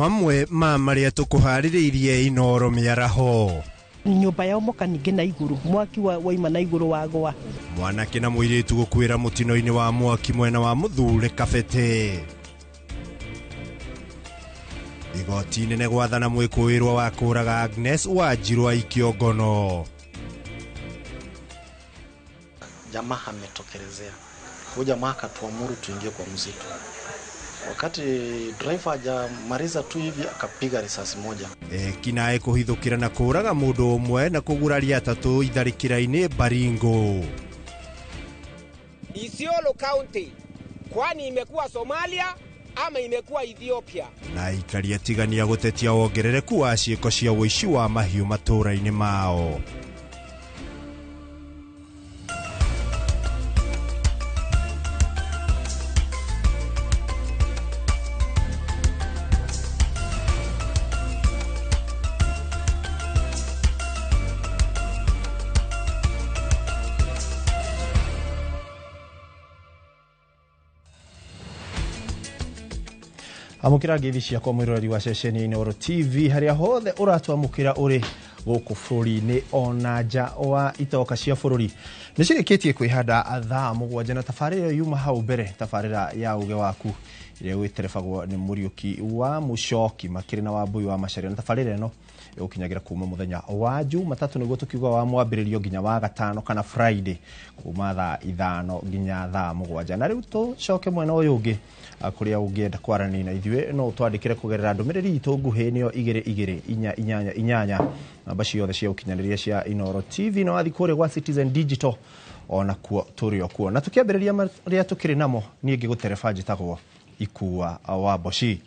mamwe maria tukuhaririirie Inooro miaraho. Nyumba ya omoka ninge na iguru mwaki waima na iguru wagwa. Mwanake na muiritu gukwira mutino-ini wa mwaki mwena wa Muthure Kabete. Igoti nene gwathana mwikuirwa wa kuraga Agnes Wanjiru aikio ngono. Jamaa ametokelezea. Huyo jamaa akatuamuru tuingie kwa msitu. Wakati driver hajamaliza tu hivi akapiga risasi moja. Kinae kuhithukira na kuraga mundu umwe na kuguraria atatu itharikira-ini Baringo. Isiolo County, kwani imekuwa Somalia ama imekuwa Ethiopia? Na ikaria tigania gutetia wongerereku wa ciiko cia wici wa mahiu matura-ini mao. Amukira ngithi cia kwa mwirori wa ceceni Inooro TV haria hothe uratwamukira uri guku bururi-ini ona nja wa itoka cia bururi nicirikitie kwihanda thaa mugwanja na tafarira yuma hau mbere tafarira ya uge waku iria witerebagwo ni Muriuki wa Mucoki makiri na Wambui wa Macharia na tafarira ino ukinyagira kuma muthenya wa Jumatatu niguo tukiuga wa mwambiririo nginya wa gatano kana Friday kuma thaa 5 nginya thaa mugwanja na riu tucoke mwena uyu ungi kuria ungienda kwarania na ithuĩ no twandikire kugerera ndumiriri itu nguhi nio 2224 namba ciothe cia ukinyaniria cia Inooro TV no athi kuria gwa Citizen Digital ona kuo turio kuo na tukiambiriria ria tukiri namo nie ngigutereba njitagwo Ikua wa Boshi.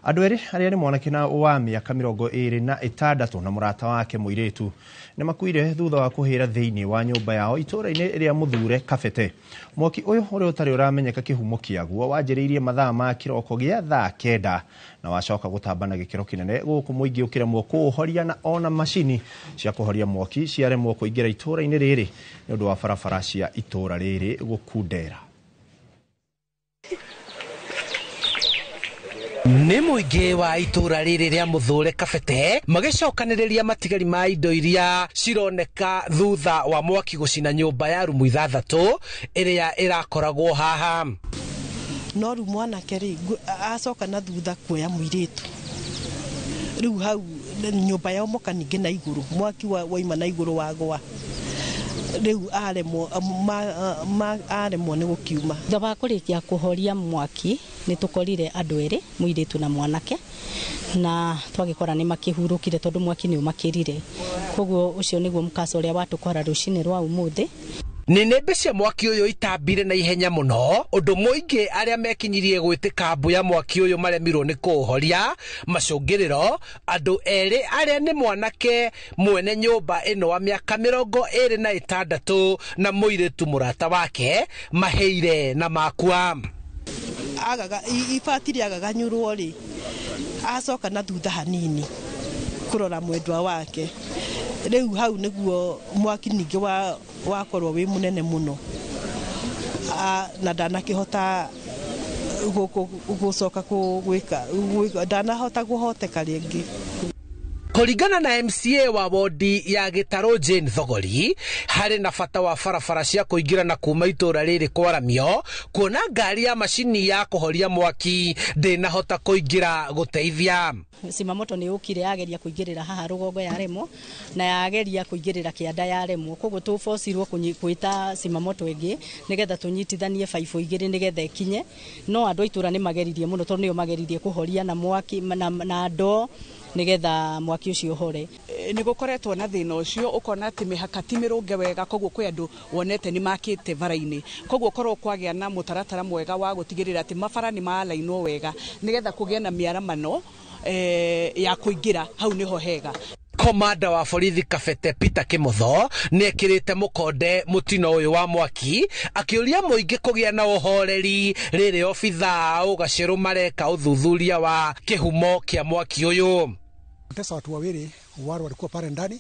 Andu eri aria ni mwanake na wa miaka 26 na murata wake muiritu ni makuire thutha wa kuhira thiini wa nyumba yao itura-ini ria Muthure Kabete. Mwaki uyu uri utari uramenyeka kihumo kiaguo wanjiriirie mathaa ma kiroko gia thaa 9 na wacoka gutambana gikiro kinene guku muingi ukiremwo kuhoria na ona mashini cia kuhoria mwaki ciaremwo kuingira itura-ini riri ni undu wa barabara cia itura riri gukundera. Ni muingi wa itura riri ria Muthure Kabete magicokaniriria matigari ma indo iria cironeka thutha wa mwaki gucina nyumba ya rumu 6 iria irakoragwo haha. No ru mwanake ri acoka na thutha kuoya muiritu. Riu hau nyumba ya omoka ninge na iguru mwaki waima na iguru wagwa. Riu aremwo ni gukiuma. Thaba kurikia kuhoria mwaki ni tukorire andu eri muiritu na mwanake na twagikora ni makihurukire tondu mwaki ni umakirire koguo ucio niguo mukaso uria watukora rucini rwa umuthi. Ni nembe cia mwaki uyu itambire na ihenya muno undu muingi aria mekinyirie gwitika mbu ya mwaki uyu maremirwo ni kuhoria macungiriro andu eri aria ni mwanake mwene nyumba ino wa miaka 26 na muiritu murata wake maheire na makua. Agaga ifatiri agaganyurwo ri acoka na thutha hanini kurora mwendwa wake. Riu hau niguo mwaki ninge wakorwo wi munene muno na ndanakihota gucoka gwika ndanahota guhoteka ringi. Kuringana na MCA wa wodi ya Gitaro Jane Thogori hari na bata wa barabara cia kuingira na kuma itura riri kwaramio kuona ngari ya mashini ya kuhoria mwaki ndinahota kuingira guteithia. Simamoto ni ukire yageria kuingirira haha rugongo ya remo na yageria kuingirira kianda ya remo koguo tu forcirwo kuita simamoto ingi nigetha tunyitithanie baibu igiri nigetha ikinye no andu itura ni mageririe muno tondu nio mageririe kuhoria na mwaki na ndo nigetha mwaki ucio hore. Ni gukoretwo na thina ucio ukona ati mihaka ti mirunge wega koguo kwi andu wonete ni makite bara-ini koguo korwo kwagia na mutaratara mwega wa gutigirira ati mabara ni malainwo wega nigetha kugia na miaramano ya kuingira hau niho hega. Komanda wa borithi Kabete Peter Kimotho niekirite mukonde mutino uyu wa mwaki akiuria muingi kugia na uhoreri riri ofitha ugaciru mareka uthuthuria wa kihumo kia mwaki uyu. Tesa watu wawili wale walikuwa pale ndani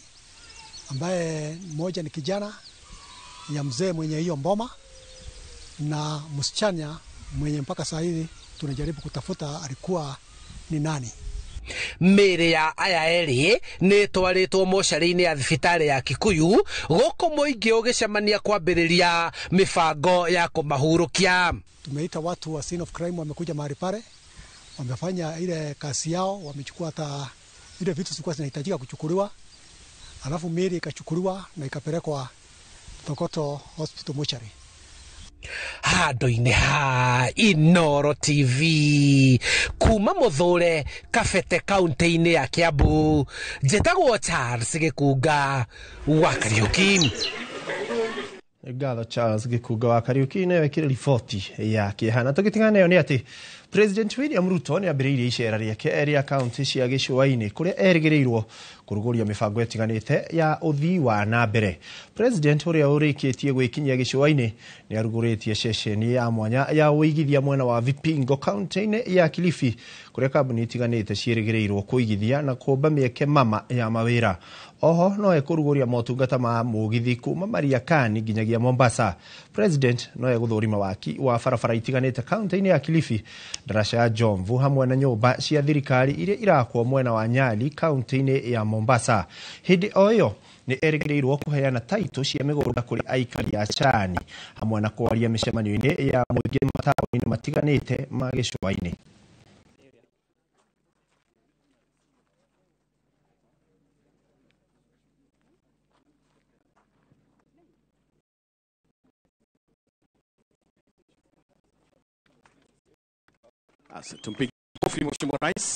ambaye mmoja ni kijana ya mzee mwenye hiyo mboma na msichana mwenye mpaka saa hizi tunajaribu kutafuta alikuwa ni nani. Mĩĩrĩ ya aya erĩ nĩ twarĩtwo mocarĩ-inĩ ya thibitarĩ ya Kikuyu gũkũ mũingĩ ũgĩcemania kwambĩrĩria mĩbango ya kũmahurũkia. Tumeita watu wa scene of crime, wamekuja mahali pale, wamefanya ile kazi yao, wamechukua hata ile vitu zilikuwa zinahitajika kuchukuliwa, alafu miili ikachukuliwa na ikapelekwa Tokoto Hospital Mortuary. Handũ-inĩ ha Inooro TV kuma Mũthũre Kabete kaunti-inĩ ya Kiambu, njĩtagwo Charles Gĩkunga wa Kariuki. Ngatho Charles Gĩkunga wa Kariuki nĩ wekire riboti ya kĩhana. Tũgĩtigana nayo nĩ atĩ President William Ruto nĩ ambĩrĩirie icera rĩake rĩa kaunti cia gĩcũa-inĩ kũrĩa erĩgĩrĩirwo kũrũgũria mĩbango ĩtiganĩte ya ũthii wa na mbere. President ũrĩa ũrĩkĩtie gwĩkinyia gĩcũa-inĩ nĩ arugũrĩtie ceceni ya mwanya ya ũigithia mwena wa Vipingo kaunti-inĩ ya Kilifi kũrĩa kambuni itiganĩte ciĩrĩgĩrĩirwo kũigithia na kũmba mĩeke mama ya mawĩra. Oho no ekũrugũria motungata ma mũgithi kuma Mariakani nginyagia Mombasa. President no egũthũrima waki wa barabara itiganĩte kaunti-inĩ ya Kilifi, ndaraca ya Jomvu hamwe na nyũmba cia thirikari iria irakwo mwena wa Nyali kaunti-inĩ ya Mombasa. Hĩndĩ o ĩyo nĩ erĩgĩrĩirwo kũheana taitũ cia mĩgũnda kũrĩ aikari a Chani hamwe na kwaria mĩcemanio-inĩ ya mũingĩ mataũni-inĩ matiganĩte ma gĩcũa-inĩ. Tumpige kofi Mheshimiwa Rais.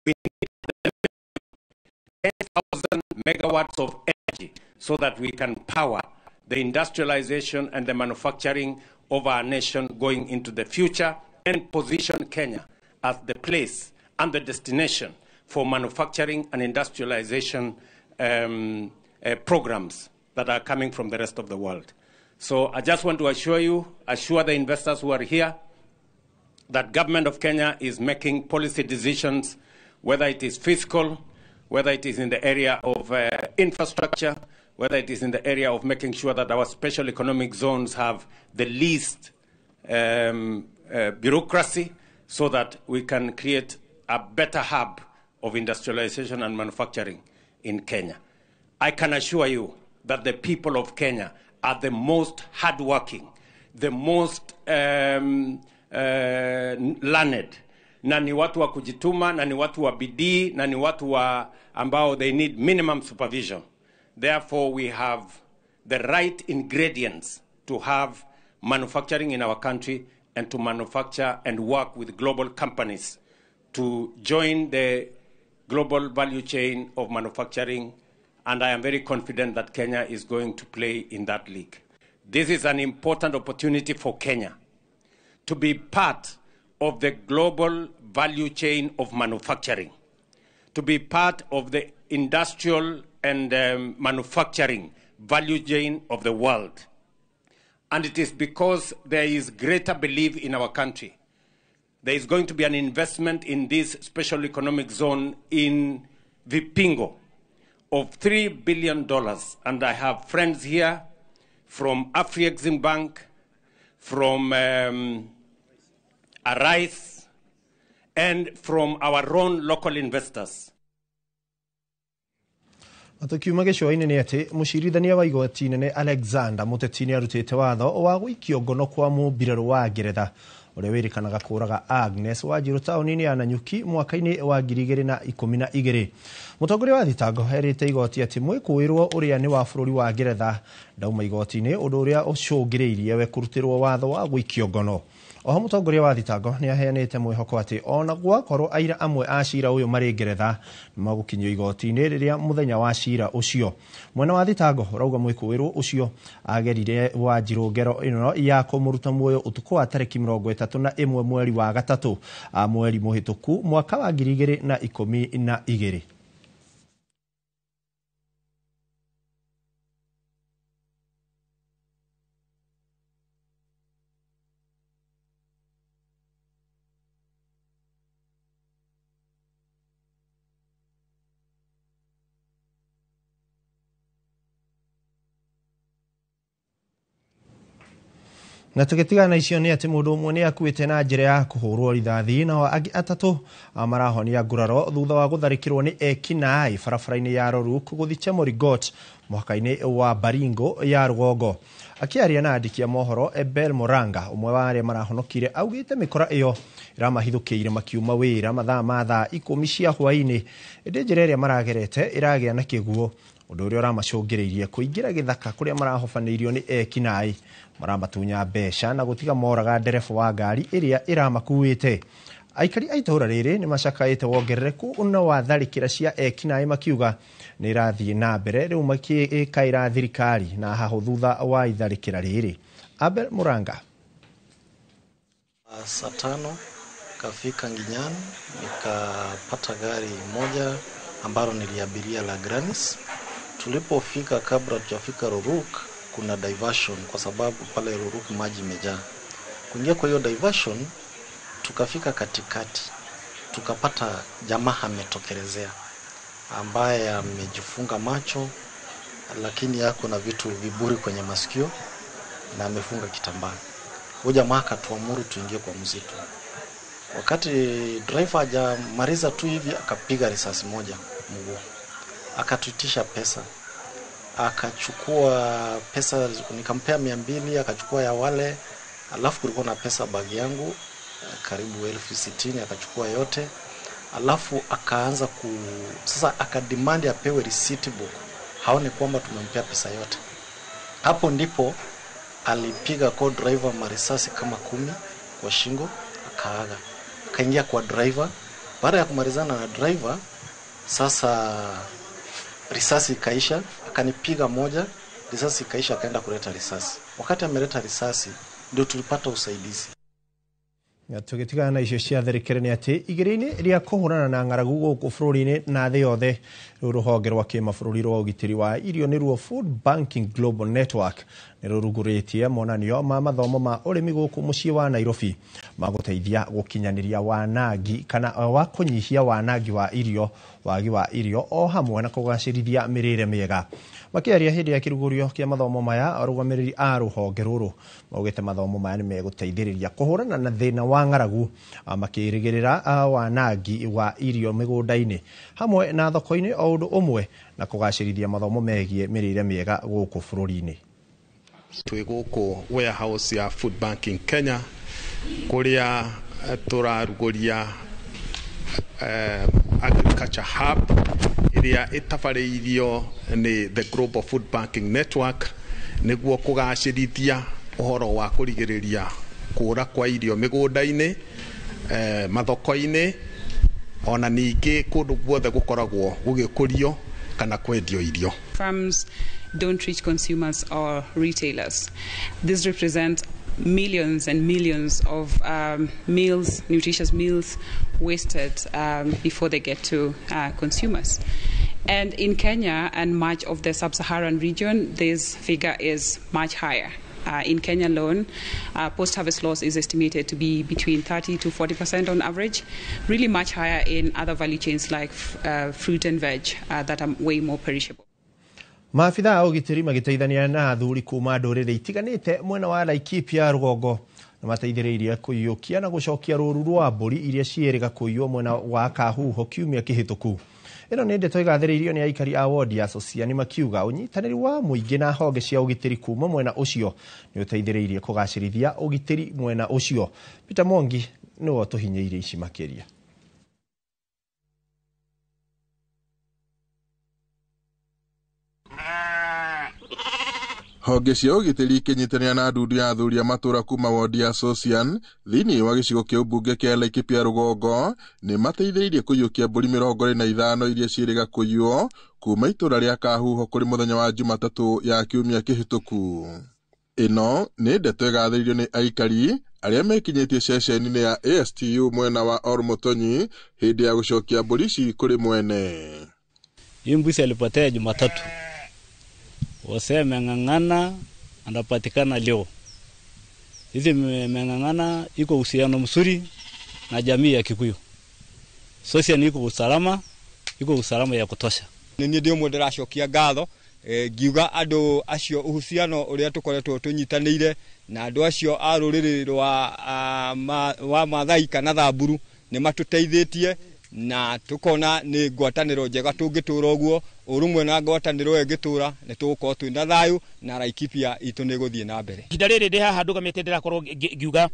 We need 10,000 megawatts of energy so that we can power the industrialization and the manufacturing of our nation going into the future and position Kenya as the place and the destination for manufacturing and industrialization programs that are coming from the rest of the world. So I just want to assure the investors who are here that government of Kenya is making policy decisions, whether it is fiscal, whether it is in the area of infrastructure, whether it is in the area of making sure that our special economic zones have the least bureaucracy so that we can create a better hub of industrialization and manufacturing in Kenya. I can assure you that the people of Kenya are the most hardworking, the most learned, na ni watu wa kujituma, na ni watu wa bidii, na ni watu wa ambao they need minimum supervision. Therefore, we have the right ingredients to have manufacturing in our country and to manufacture and work with global companies to join the global value chain of manufacturing, and I am very confident that Kenya is going to play in that league. This is an important opportunity for Kenya to be part of the global value chain of manufacturing, to be part of the industrial and manufacturing value chain of the world. And it is because there is greater belief in our country. There is going to be an investment in this special economic zone in Vipingo of $3 billion. And I have friends here from Afrexim Bank, from Arise, and from our own local investors. Tukiuma gĩcũa-inĩ nĩ atĩ mũcirithania wa igoti inene Alexander Mũteti nĩ arutĩte watho wa gũikio ngono kwa mũmbirarũ wa Ngeretha ũrĩa wĩrĩkanaga kũraga Agnes Wanjiru taũni-inĩ ya Nanyuki mwaka-inĩ wa 2012. Mũtongoria wa thitango erĩte igoti atĩ mwĩkũĩrwo ũrĩa nĩ wa bũrũri wa Ngeretha ndauma igoti-inĩ ũndũ ũrĩa ũcũngĩrĩirie we kũrutĩrwo watho wa gũikio ngono. Oho mũtongoria wa thitango nĩ aheanĩte mwĩhoko atĩ ona gwakorwo aira amwe a cira ũyũ marĩ Ngeretha magũkinyio igoti-inĩ rĩrĩa mũthenya wa cira ũcio. Mwena wa thitango ũrauga mwĩkũĩrwo ũcio agerire Wanjiru ngero ĩno ya kũmũruta muoyo ũtukũ wa tarĩki 31 mweri wa gatatũ mweri mũhĩtũku mwaka wa 2012. Na tukitigana icio ni ati mundu umwe ni akuite na njira ya kuhurwo rithathi na angi atatu amarahonia nguraro thutha wa gutharikirwo ni ekinai barabara-ini ya Roruk guthicha Morigot mwaka-ini wa Baringo ya Rugongo. Akiaria na andiki a mohoro Ebel Moranga umwe wa aria marahonokire augite mikora iyo iramahithukire makiuma wira mathaa ma thaa 10 cia hwaini indi njira iria maragerete iragia na kiguo undu uria uramacungiriirie kuingira githaka kuria marahofaneirio ni ekinai maramatunya besha na gutiga moraga ndereba wa ngari iria iramakuite. Aikari aitora riri ni macakaite wongerereku una wa tharikira cia ekinai makiuga ni rathie na mbere riu makikaira thirikari na haho thutha wa itharikira riri. Abel Muranga. Saa 5 kafika Nginyani, nikapata gari moja ambalo niliabiria la Granis. Tulipofika kabla tujafika Roruk kuna diversion kwa sababu pale Roruk maji imejaa. Kuingia kwa hiyo diversion tukafika katikati. Tukapata jamaa ametokelezea ambaye amejifunga macho lakini yako na vitu viburi kwenye masikio na amefunga kitambaa. Huyo jamaa akatuamuru tuingie kwa msitu. Wakati driver hajamaliza tu hivi akapiga risasi moja mguu. Akatuitisha pesa. Akachukua pesa, nikampea 200, akachukua ya wale, alafu kulikuwa na pesa bagi yangu karibu 60,000 akachukua yote. Alafu akaanza sasa akademand apewe receipt book. Haone kwamba tumempea pesa yote. Hapo ndipo alipiga kwa driver marisasi kama 10 kwa shingo, akaaga. Akaingia kwa driver. Baada ya kumalizana na driver, sasa risasi ikaisha, akanipiga moja, risasi ikaisha, akaenda kuleta risasi. Wakati ameleta risasi ndio tulipata usaidizi. Ya tugitigana na icio cia tharikira ni ati igiri-ini ria kuhurana na ng'aragu guku bururi-ini na thi yothe ruhonge rwa kimabũrũri rwa ugitiri wa irio ni ruo Food Banking Global Network ni ruruguritie monanio ma mathomo ma urimi guku mucii wa Nairobi maguteithia gukinyaniria wanangi kana wa kunyihia wanangi wa irio wagi wa irio o hamwe na kugacirithia mirire miega. Makiaria hindi ya kirugurio kia mathomo maya arugamiriri a ruhonge ruru maugite mathomo maya ni meguteithiriria kuhurana na thina wa ng'aragu makirigirira wanangi wa irio migunda-ini hamwe na thoko-ini o undu umwe na kugacirithia mathomo megie mirire miega guku bururi-ini. Twi guku warehouse ya Food Banking Kenya kuria turaruguria agriculture hub iria itabarĩirio ni the Global Food Banking Network niguo kugacirithia uhoro wa kurigiriria kura kwa irio migunda-ini mathoko-ini ona ningi kundu guothe gukoragwo gugikurio kana kwendio irio. Farms don't reach consumers or retailers. This represents millions and millions of meals, nutritious meals wasted before they get to consumers. And in Kenya and much of the sub-Saharan region, this figure is much higher. In Kenya alone, post-harvest loss is estimated to be between 30 to 40% on average, really much higher in other value chains like fruit and veg that are way more perishable. Maafitha a ugitiri magiteithania na athuri kuma nduriri itiganite mwena wa Laikipia Rugongo na mateithiriirie kuyukia na gucokia ruru rwa mburi iria cieriga kuywo mwena wa Kahuho kiumia kihituku. Ino ni ndeto igathiriirio ni aikari a ward ya Sociani makiuga unyitaniri wa muingi na honge cia ugitiri kuma mwena ucio ni uteithiriirie kugacirithia ugitiri mwena ucio. Peter Mongi no tuhinyiire ici makiria. Honge cia ugitiri kinyitanira na ndundu ya athuri a matura kuma ward ya Socian thiini wa gicigo kia ubunge kia Laikipia Rugongo ni mateithiriirie kuyukia mburi 25 iria cieriga kuywo kuma itura ria Kahuho kuri muthenya wa Jumatatu ya kiumia kihituku. Ino ni ndeto igathiriirio ni aikari aria mekinyitie ceceni-ini ya ASTU mwena wa Ormotonyi hindi ya gucokia mburi ici kuri mwene. Imbuzi alipotea Jumatatu. Wase meng'ang'ana anapatikana leo. Hizi meng'ang'ana iko uhusiano mzuri na jamii ya Kikuyu. Socian iko usalama ya kutosha. Ni ndio mwe ndiracokia ngatho ngiuga andu acio uhusiano uria tukoretwo tunyitanire na andu acio a ruriri wa Maathai kana Thamburu ni matuteithĩtie na tukona ni ngwatanĩro njega tũngĩtũra ũguo urumwe na ngwatanĩro ĩngĩtũra ni tũgũkorwo twĩna thayũ na Laikipia itũ nĩ gũthiĩ na mbere. Ihinda rĩrĩ ndĩ haha ndũgamĩte ndĩrakorwo ngiuga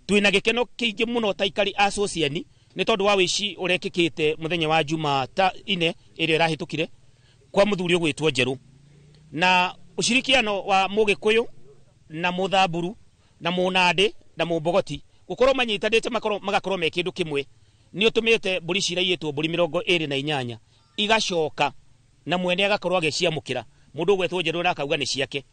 twĩna gĩkeno kĩingĩ mũno ta ikari association nĩ tondũ wa wĩici ũrekĩkĩte mũthenya wa Jumatano ĩrĩa ĩrahĩtũkire kwa mũthuri ũgwĩtwo Njerũ, na ushirikiano wa Mũgĩkũyũ na Mũthamburu na Mũnandĩ na Mũmbogoti gũkorwo manyitanĩte magakorwo me kĩndũ kĩmwe nĩ ũtũmĩte mbũri ciraiyĩtwo mbũri 28 igacoka na mwene agakorwo agĩciamũkĩra mũndũ ũgwĩtwo Njerũ na akauga nĩ ciake,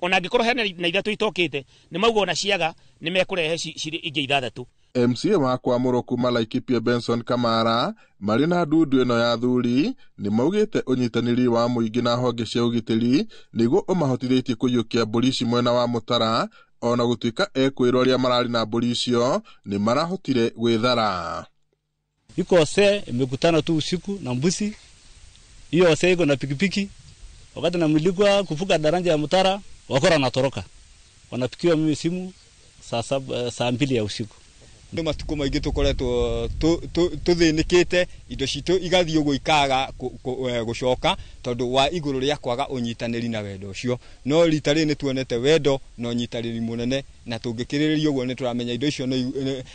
ona angĩkorwo hena na ithatũ itokĩte nĩ mauga ona ciaga nĩ mekũrehe cirĩ ingĩ 6. MCA wa Kwamũrwo kuma Laikipia Benson Kamara marĩ na ndundu ĩno ya thuri nĩ maugĩte ũnyitanĩri wa mũingĩ na honge cia ũgitĩri nĩguo ũmahotithĩtie kũiyũkia mbũri ici mwena wa Mũtara, ona gũtuĩka ekwĩrwo arĩa mararĩ na mbũri icio nĩ marahotire gwĩthara. Iko se imekutana tu usiku na mbuzi hiyo, wase iko na pikipiki, wakati namilikuwa kuvuka daraja ya Mutara wakora wanatoroka, wanapikiwa mimi simu saa 2 ya usiku. Ndio matuko maingĩ tukoretwo tuthinikite indo citũ igathiĩ ũguo ikaga gũcoka tondu wa igũrũ rĩa kwaga ũnyitanĩri na wendo ũcio, no rita rĩ nĩ tuonete wendo na ũnyitanĩri mũnene, na tũngĩkĩrĩrĩria ũguo nĩ tũramenya indo icio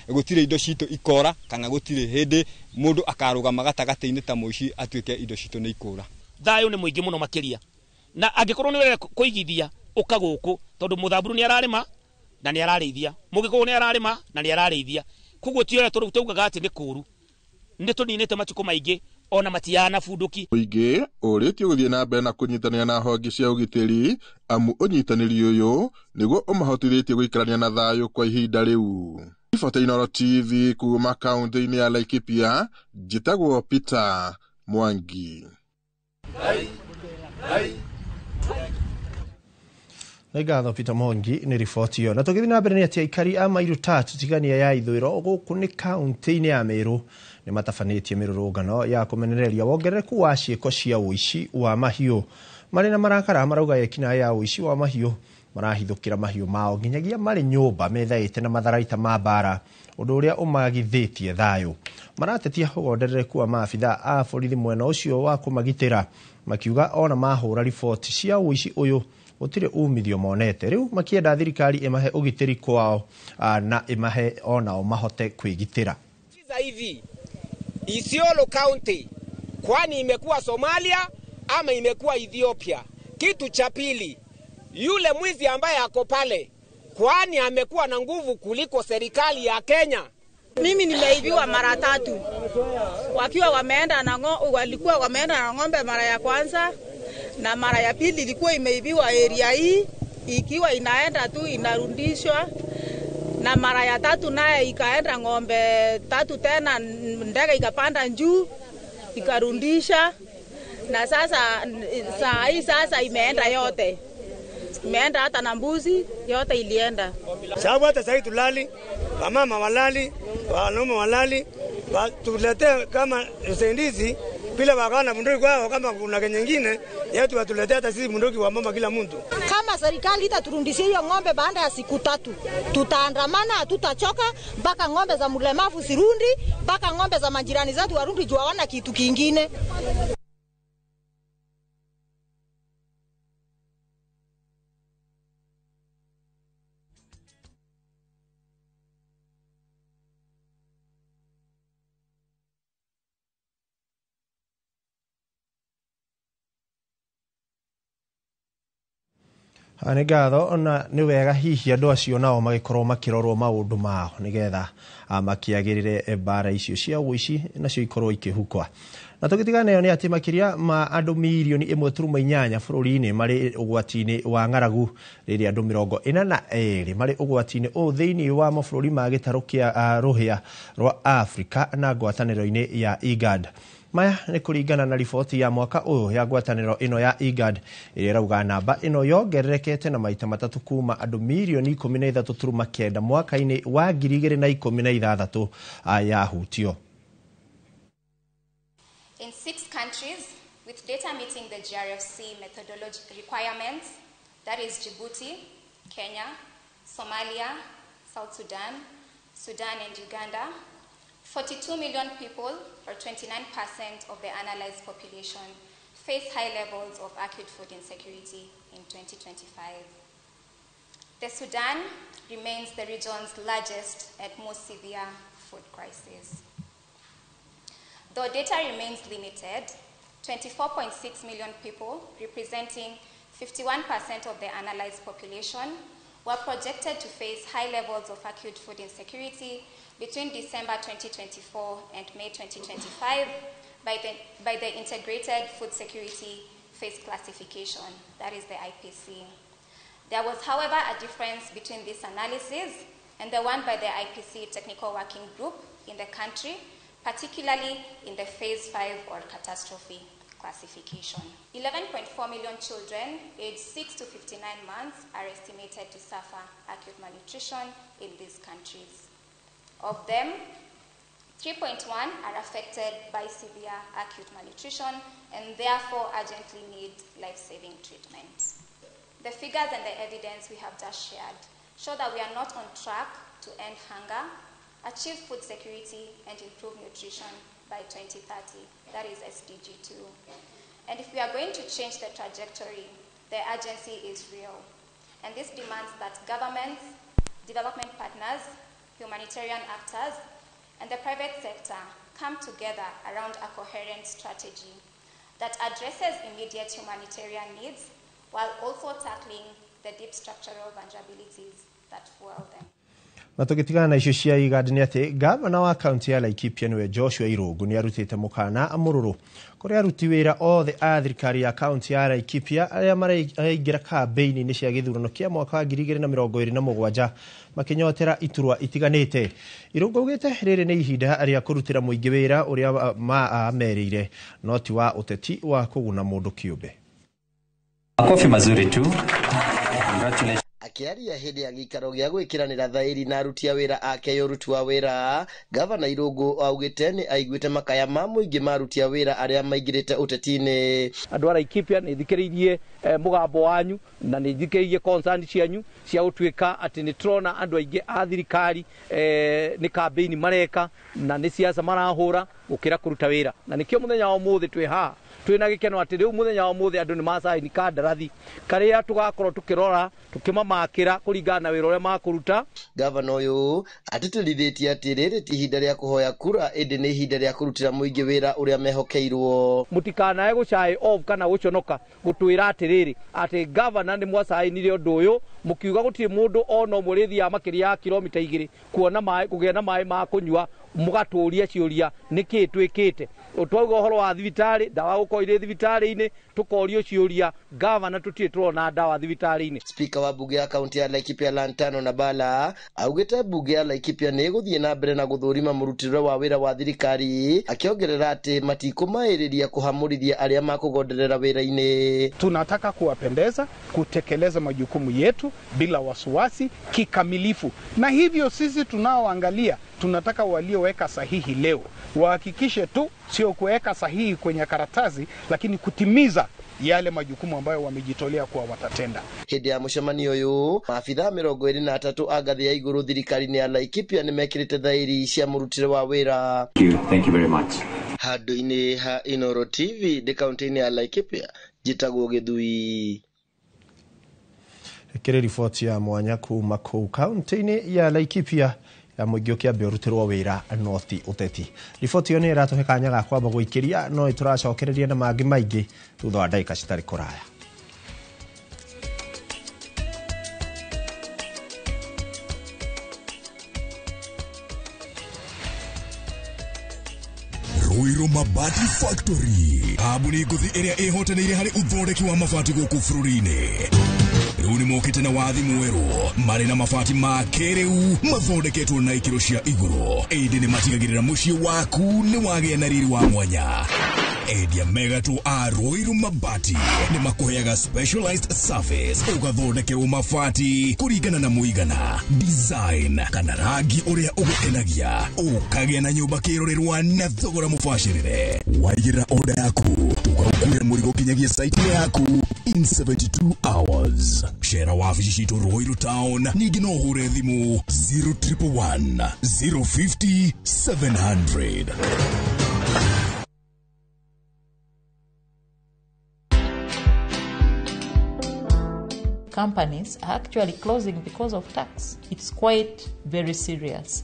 gũtirĩ indo citũ ikora kana gũtirĩ hĩndĩ mũndũ akarũgama gatagatĩ-inĩ ta mũici atuĩke indo citũ nĩ ikũra. Thayũ nĩ mũingĩ mũno makĩria, na angĩkorwo nĩ wega kũigithia ũka gũkũ tondu Mũthamburu nĩ ararĩma na nĩ ararĩithia, Mũgĩkũyũ nĩ ararĩma na nĩ ararĩithia, koguo ti oya tũugaga atĩ nĩ kũru, nĩ tũninĩte matukũ maingĩ ona matiana bunduki. Mũingĩ ũrĩtio gũthiĩ na mbere na kũnyitanĩra na honge cia ũgitĩri amu ũnyitanĩri ũyũ nĩguo ũmahotithĩtie gũikarania na thayũ kwa ihinda rĩu. Riboti Inooro TV kuma kaunti-inĩ ya Laikipia, njĩtagwo Peter Mwangi. Nĩngatho Peter Mwangi nĩ riboti ĩyo. Na tũgĩthiĩ na mbere nĩ atĩ aikari a Mairu Tatu tigania ya ithũĩro gũkũ nĩ kaunti-inĩ ya Meru nĩ matabanĩtie mĩrũrũngano ya kũmenereria wongerereku wa ciĩko cia ũici wa mahiũ. Marĩ na marakara marauga ekinaĩ ya ũici wa mahiũ marahithũkĩra mahiũ mao nginyagia marĩ nyũmba methaĩte na matharaita ma mbara, ũndũ ũrĩa ũmagithĩtie thayũ. Maratetia wongerereku wa maabitha a borithi mwena ũcio wa kũmagitĩra, makiuga ona mahũra riboti cia ũici ũyũ gũtirĩ umithio monete. Rĩu makĩenda thirikari ĩmahe ũgitĩri kwao na ĩmahe onao mahote kwĩgitĩra. Hivi Isiolo County kwani imekuwa Somalia ama imekuwa Ethiopia? Kitu cha pili, yule mwizi ambaye ako pale kwani amekuwa na nguvu kuliko serikali ya Kenya? Mimi nimeibiwa mara 3 wakiwa walikuwa wameenda na ng'ombe mara ya kwanza, na mara ya pili ilikuwa imeibiwa area hii ikiwa inaenda tu inarudishwa, na mara ya 3 naye ikaenda ng'ombe 3 tena, ndege ikapanda juu ikarudisha, na sasa imeenda yote, imeenda hata na mbuzi yote ilienda. Sababu hata sasa tulali, wamama walali, wanaume walali, tulete kama usaidizi bila wakana bunduki kwao, kama kuna nyingine yetu watuletea hata sisi bunduki wa mama kila mtu. Kama serikali itaturudishia hiyo ng'ombe baada ya siku 3, tutaandamana, hatutachoka mpaka ng'ombe za mlemavu sirundi, mpaka ng'ombe za majirani zetu warundi juu hawana kitu kingine. Nĩ ngatho ona nĩ wega hihi andũ acio nao magĩkorwo makĩrorwo maũndũ mao nĩgetha makĩagĩrĩre mbara icio cia ũici nacio ikorwo ikĩhukwa. Na tũgĩtigana nayo nĩ atĩ makĩria ma andũ milioni 1.8 bũrũri-inĩ marĩ ũgwati-inĩ wa ng'aragu, rĩrĩa andũ 42 marĩ ũgwati-inĩ thĩinĩ wa mabũrũri ma gĩtarũ kĩa rũhĩa rwa Afrika na ngwatanĩro-inĩ ya IGAD. Maya nĩ kũringana na riboti ya mwaka ũyũ ya ngwatanĩro ĩno ya IGAD ĩrĩa ĩrauga namba ĩno yongererekete na maita 3 kuma andũ milioni 13.9 mwaka-inĩ wa 2016 yahutio. In 6 countries with with data meeting the GRFC methodology requirements, that is Djibouti, Kenya, Somalia, South Sudan, Sudan and Uganda, 42 million people, or 29% of the analyzed population, face high levels of acute food insecurity in 2025. The Sudan remains the region's largest and most severe food crisis. Though data remains limited, 24.6 million people, representing 51% of the analyzed population, were projected to face high levels of acute food insecurity between December 2024 and May 2025 by the Integrated Food Security Phase Classification, that is the IPC. There was, however, a difference between this analysis and the one by the IPC Technical Working Group in the country, particularly in the Phase 5 or catastrophe classification. 11.4 million children aged 6 to 59 months are estimated to suffer acute malnutrition in these countries. Of them, 3.1 are affected by severe acute malnutrition and therefore urgently need life-saving treatment. The figures and the evidence we have just shared show that we are not on track to end hunger, achieve food security, and improve nutrition by 2030. That is SDG 2. And if we are going to change the trajectory, the urgency is real. And this demands that governments, development partners, humanitarian actors, and the private sector come together around a coherent strategy that addresses immediate humanitarian needs while also tackling the deep structural vulnerabilities that fuel them. Na tugitigana na icio cia igandi ni ati gavana wa kaunti ya Laikipia niwe Joshua Irungu ni arutite mukana amururu kuri aruti wira othe a thirikari ya kaunti ya Laikipia aria maraingira kambeini ni cia githurano kia mwaka wa 2027 makinyotera iturwa itiganite. Irungu augite riri ni ihinda aria kurutira muingi wira uria ameriire noti wa uteti wa kuguna mundu kiumbe. Makofi mazuri tu. Congratulations. Akiaria hidi ya gikaro gya gwikiranira thairi na aruti a wira ake yoruti wa wira, gavana Irungu augite ni aiguite makaya ma muingi maruti a wira aria maigirite utetine. Andu a Laikipia ni thikiririe mugambo wanyu na ni thikiririe concern cianyu cia utwika ati ni trona andu aingi a thirikari ni campaign mareka na ni siasa marahura gukira kuruta wira na nikio muthenya wa muthi twi ha twina gikeno ati riu muthenya wa muthi andu ni masaini kandarathi karia tugakorwo tukirora tukimamakira kuringana na wira uria makuruta. Gavana uyu atitirithitie ati riri ti ihinda ria kuhoya kura indi ni ihinda ria kurutira muingi wira uria mehokeirwo. Mutikanae gucai off kana guconoka gutwira ati riri ati gavana ni mwasainire undu uyu mukiuga gutiri mundu ono murithi amakiria ya kilomita 2 kuona mai kugia na mai ma kunywa mugaturia ciuria niki twikite utwauga uhoro wa thibitari dawa gukoire thibitari-ini tukorio ciuria gavana tutire turona dawa thibitari-ini. Speaker wa bunge ya kaunti ya Laikipia Lantano Nabala augite bunge ya Laikipia ni guthie na mbere na guthurima murutirwe wa wira wa thirikari akiongerera ati matikumairiria kuhamurithia aria makugonderera wira-ini. Tunataka kuwapendeza kutekeleza majukumu yetu bila wasiwasi kikamilifu, na hivyo sisi tunaoangalia tunataka walioweka sahihi leo wahakikishe tu sio kuweka sahihi kwenye karatasi lakini kutimiza yale majukumu ambayo wamejitolea kuwa watatenda. Hidi ya mshamanio uyu maafitha 23 a ngathi ya iguru thirikari-ini ya Laikipia ni mekirite thairi cia murutire wa wira. Thank you very much. Handu-ini ha Inoro TV de kaunti-ini ya Laikipia jitagwo Githui. Kire ripoti ya mwanya kuma kuu kaunti-ini ya Laikipia ya muingi ukiambia urutirwo wira north uteti. Ripoti yo ni iratuhe kanya ga kwamba guikiria no ituracokereria na mangi maingi thutha wa ndagika citari kuraya. Ruiru Mabati Factory abuni guthi iria ihotanire hari uthondeki wa mabati guku bururi-ini. Riu ni mokite na wathi mweru mari na mabati ma keriu mathondeketwo na ikiro cia iguru. Indi ni matigagirira mucii waku ni wagia na riri wa mwanya. Endia megatu a Ruiru Mabati ni makuheaga specialized service ugathondekerwo mabati kuringana na muigana, design kana rangi uria ugukenagia, ukagia na nyumba kirorerwa na thogora mubashirire. Waigirira order yaku tugaku Kuria murigo kinyagia site yaku in 72 hours. Share wafici citu Ruiru Town. Ningĩ no hure thimu 0111 050 700. Companies are actually closing because of tax. It's quite very serious.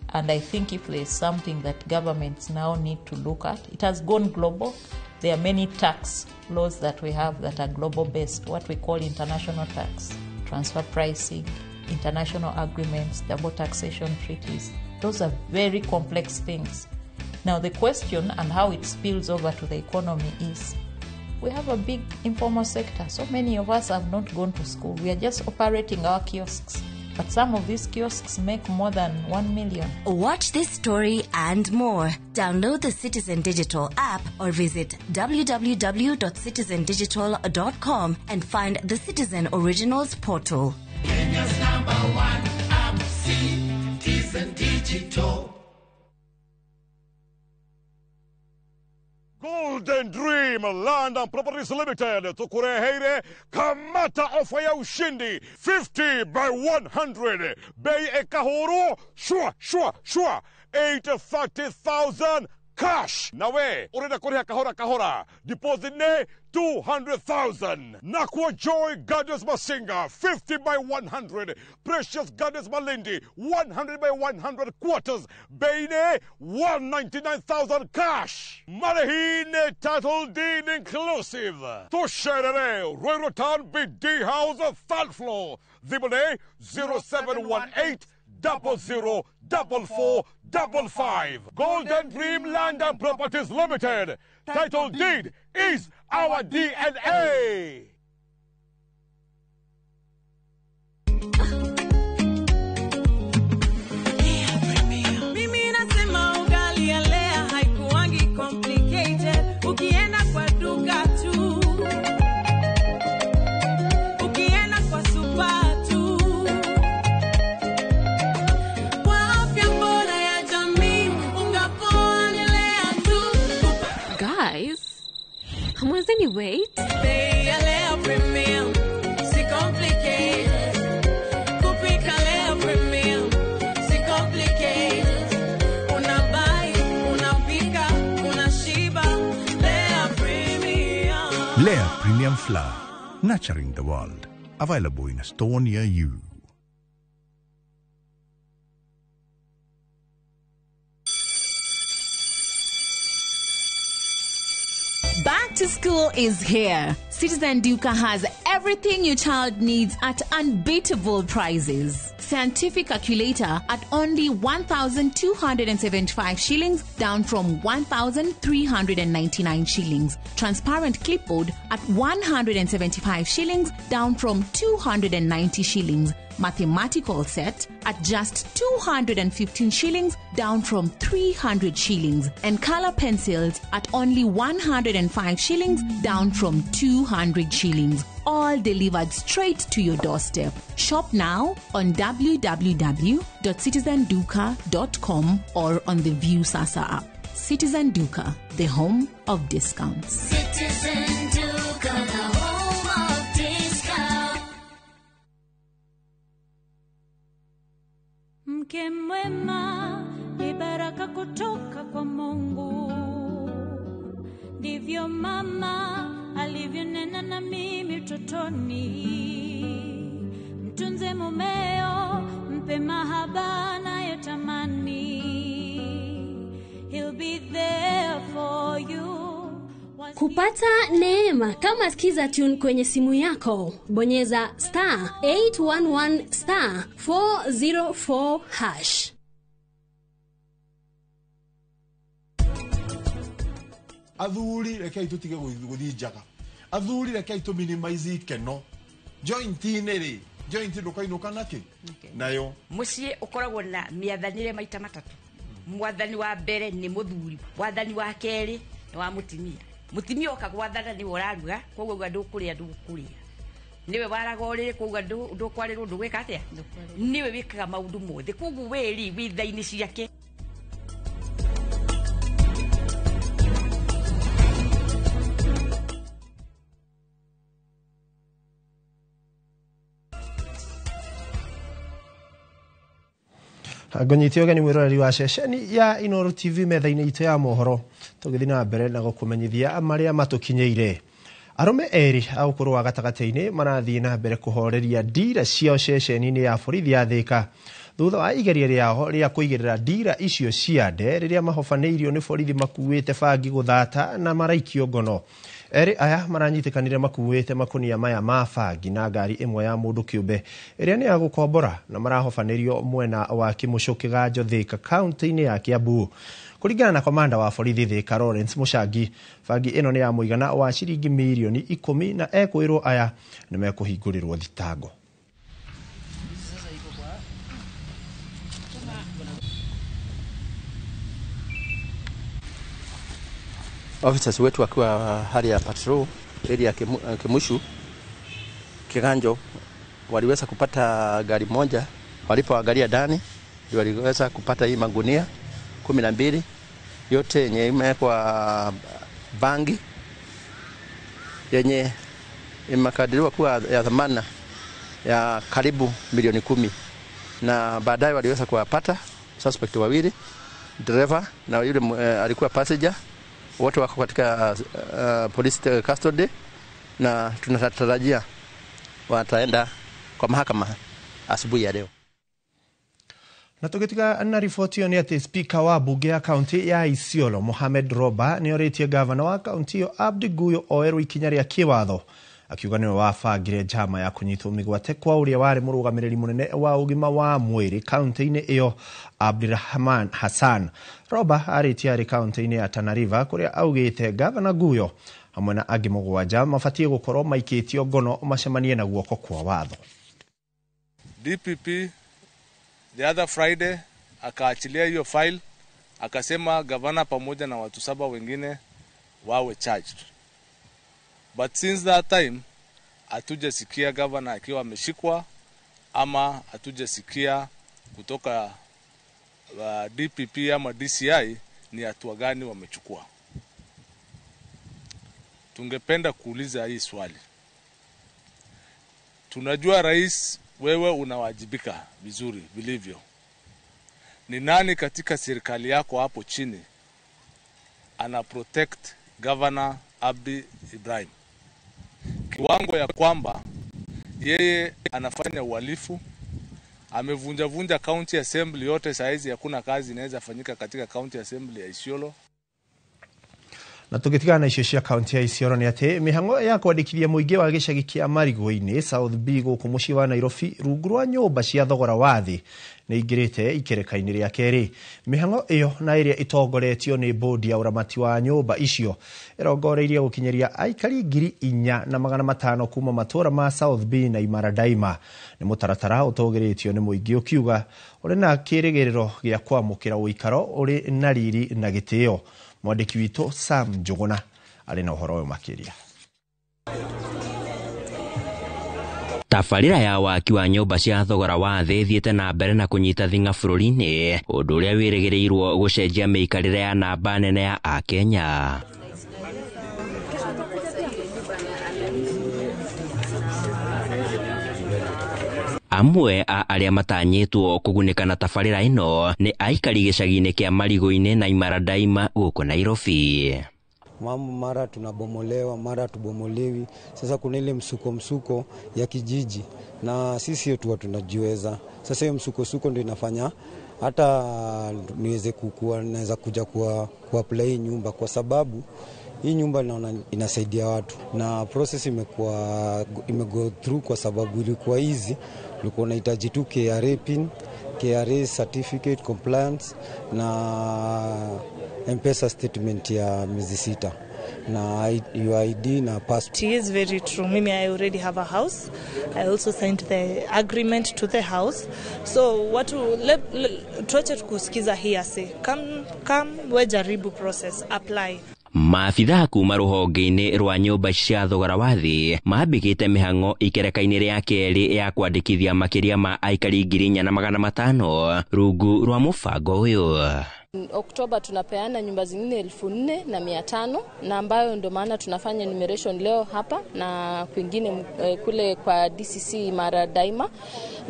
And I think if there's something that governments now need to look at, it has gone global. There are many tax laws that we have that are global based, what we call international tax, transfer pricing, international agreements, double taxation treaties. Those are very complex things. Now the question and how it spills over to the economy is, we have a big informal sector. So many of us have not gone to school. We are just operating our kiosks. But some of these kiosks make more than 1 million. Watch this story and more. Download the Citizen Digital app or visit www.citizendigital.com and find the Citizen Originals portal. Kenya's #1 app, Citizen Digital. Golden Dream Land and Properties Limited tukureheire kamata ofa ya ushindi 50 by 100 bei ekahoro shua 830,000 cash. Nawe urenda kuriha kahora deposit ne 200,000. Nakwa Joy Gardens Masinga 50 by 100. Precious Gardens Malindi 100 by 100 quarters. Beine 199,000 cash. Marahine title deed inclusive. Tosherere Ruiru Town BD House 3rd floor. Zibone 0718 004455. Golden Dream Land and Properties Limited. Title deed is our DNA. Mimi nasema ugali ya Lea haikuangi complicated. Ukienda kwa duka tu, ukienda kwa super tu, kwa afya bora ya jamii ungapoa ni Lea tu. Guys, hamwezeni wait? Bei ya Lea Premium, si complicated. Kupika Lea Premium, si complicated. Unabai, unapika, unashiba. Lea Premium. Lea Premium Flour, nurturing the world. Available in a store near you. Back to school is here. Citizen Duka has everything your child needs at unbeatable prices. Scientific calculator at only 1,275 shillings, down from 1,399 shillings. Transparent clipboard at 175 shillings, down from 290 shillings. Mathematical set at just 215 shillings, down from 300 shillings. And color pencils at only 105 shillings, down from 200 shillings. All delivered straight to your doorstep. Shop now on www.citizenduka.com or on the View Sasa app. Citizen Duka, the home of discounts. Citizen Duka, the home of discounts. Mke mwema ni baraka kutoka kwa Mungu. Ndivyo mama alivyonena na mimi utotoni. Mtunze mumeo, mpe mahaba anayotamani. He'll be there for you. Kupata neema kama skiza tune kwenye simu yako, bonyeza *811 *404#. Athuri rekei tutige guthii njaga. Athuri rekei tu minimize ikeno. Joint-inĩ rĩ, joint ndũkainuka naki nayo muciĩ ũkoragwo na miathanire maita matatu. Mwathani wa mbere ni muthuri, mwathani wa kerĩ ni wa mutimia. Mutimia okagwathana ni ũraruga, koguo ndũkũrĩa ndũkũrĩa. Niwe waraga ũrĩrĩ, koguo ndũkwarĩrwo ndũgwĩka atĩa. Niwe wĩkaga maũndũ mothe, koguo wĩri witha-inĩ ciake. Gonyitio gani mwiroreri wa ceceni ya Inooro TV metha-inĩ itũ ya mohoro tũgĩthiĩ na mbere na gũkũmenyithia marĩa matũkinyĩire. Arũme eri a ũkũrũ wa gatagatĩ-inĩ marathiĩ na mbere kũhoreria ndira ciao ceceni-inĩ ya borithi ya Thika thutha wa igeria rĩao rĩa kũigĩrĩra ndira icio ciande rĩrĩa mahobanĩirio nĩ borithi makuĩte bangi gũthata na maraikio ngono. Eri aya maranyitĩkanire makuĩte makonia maya ma bangi na ngari ĩmwe ya mũndũ kĩũmbe ĩrĩa nĩ ya gũkombora na marahobanĩrio mwena wa Kĩmũcũ Kĩganjo Thika kaunti-inĩ ya Kiambu. Kũringana na komanda wa borithi Thika Lawrence Mũcangi, bangi ĩno nĩ ya mũigana wa ciringi mirioni 10 na ekwĩrwo aya nĩ mekũhingũrĩrwo thitango. Officers wetu wakiwa hali ya patrol area ya Kĩmũcũ Kĩganjo waliweza kupata gari moja, walipoangalia ndani waliweza kupata hii magunia 12 yote yenye imewekwa bangi yenye imekadiriwa kuwa ya thamana ya karibu milioni 10, na baadaye waliweza kuwapata suspect wawili, driver na yule alikuwa passenger. Wote wako katika police custody na tunatarajia wataenda kwa mahakama asubuhi ya leo. Na tukitika na ripoti hiyo ni ati spika wa bunge ya kaunti ya Isiolo Mohamed Roba ni oritie gavana wa kaunti hiyo Abdi Guyo oerwo ikinya rĩa kĩwatho akiuga nĩwe wabangire njama ya kũnyitwo mĩgwate kwa ũrĩa warĩ mũrũgamĩrĩri mũnene wa ũgima wa mwĩrĩ kaunti-inĩ ĩyo Abdirahman Hassan. Roba arĩtie arĩ kaunti-inĩ ya Tana River kũrĩa augĩte gavana Guyo hamwe na angĩ mũgwanja mabatie gũkorwo maikĩtio ngono macemanie na guoko kwa watho. DPP the other Friday akaachilia hiyo file, akasema gavana pamoja na watu 7 wengine wawe charged. But since that time hatujasikia gavana akiwa ameshikwa ama hatujasikia kutoka DPP ama DCI ni hatua gani wamechukua. Tungependa kuuliza hii swali. Tunajua rais, wewe unawajibika vizuri vilivyo. Ni nani katika serikali yako hapo chini ana protect Governor Abdi Ibrahim kiwango ya kwamba yeye anafanya uhalifu, amevunja county assembly yote, saizi hakuna kazi inaweza fanyika katika county assembly ya Isiolo. Na tukitigana icio cia kaunti ya Isiolo ni ati mihango ya kwandĩkithia mũingĩ wa gĩcagi kĩa Marigũ-inĩ South B gũkũ mũciĩ wa Nairobi rungu rwa nyũmba cia thogora wa thĩ nĩ ingĩrĩte ikereka-inĩ rĩa kerĩ. Mihango ĩyo na ĩrĩa itongoretio nĩ bodi ya ũramati wa nyũmba icio ĩrongoreirie gũkinyĩria aikari 4,500 kuma matũra ma South B na Imara Daima. Nĩ mũtaratara ũtogĩrĩtio nĩ mũingĩ ũkiuga ũrĩ na kĩrĩgĩrĩro gĩa kwamũkĩra ũikaro ũrĩ na riri na gĩtĩo. Mwandĩki witũ Sam Njuguna arĩ na ũhoro ũyũ makĩria. Tabarĩra ya waki wa nyũmba cia thogora wa thĩ thiĩte na mbere na kũnyita thing'a bũrũri-inĩ, ũndũ ũrĩa wĩrĩgĩrĩirwo gũcenjia mĩikarĩre ya namba nene ya Akenya. Amwe a arĩa matanyĩtwo kũgunĩka na tabarĩra ĩno nĩ aikari gĩcagi-inĩ kĩa Marigũ-inĩ na Imara Daima gũkũ Nairobi. Mara tunabomolewa, mara tubomolewi. Sasa kuna ile msuko ya kijiji na sisi yetu tunajiweza. Sasa hiyo msuko ndio inafanya hata niweze naweza kuja kwa apply nyumba, kwa sababu hii nyumba naona inasaidia watu na process imego through, kwa sababu ilikuwa hizi ulikuwa unahitaji tu KRA pin, KRA certificate compliance na M-Pesa statement ya miezi 6 na UID na passport. It is very true. Mimi, I already have a house. I also signed the agreement to the house. So tuache kusikiza hearsay. Come wejaribu process, apply. Maabitha kuma rũhonge-inĩ rwa nyũmba cia thogora wa thĩ mambĩkĩte mĩhang'o ikereka-inĩ rĩa kerĩ ya kwandĩkithia makĩria ma aikari 4,500 rungu rwa mũbango ũyũ. Oktoba tunapeana nyumba zingine 4,500 na ambayo ndio maana tunafanya enumeration leo hapa na kwingine kule kwa DCC Imara Daima,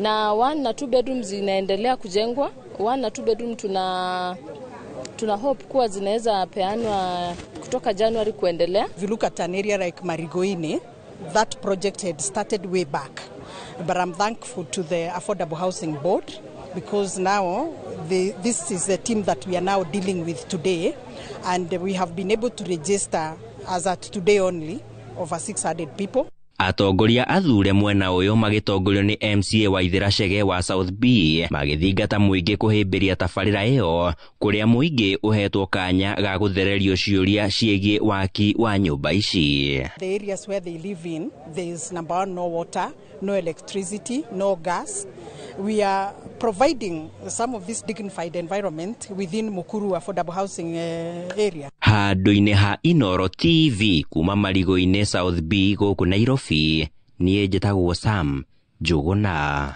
na 1 na 2 bedrooms zinaendelea kujengwa 1 na 2 bedroom tuna hope kuwa zinaweza peanwa kutoka January kuendelea. If you look at an area like Marigoini, that project had started way back. But I'm thankful to the Affordable Housing Board because now this is the team that we are now dealing with today, and we have been able to register as at today only over 600 people. Atongoria athure mwena uyu magitongorio ni MCA Waithira Chege wa South B magithingata muingi kuhimbiria tabarira iyo kuria muingi uhetwo kanya ga guthererio ciuria ciigie waki wa nyumba ici. The areas where they live in, there is number 1, no water, no electricity, no gas. We are providing some of this dignified environment within Mukuru Affordable Housing area. Handu-ini ha Inoro TV kuma Marigoini South B guku Nairobi, nie njitagwo Sam Njuguna.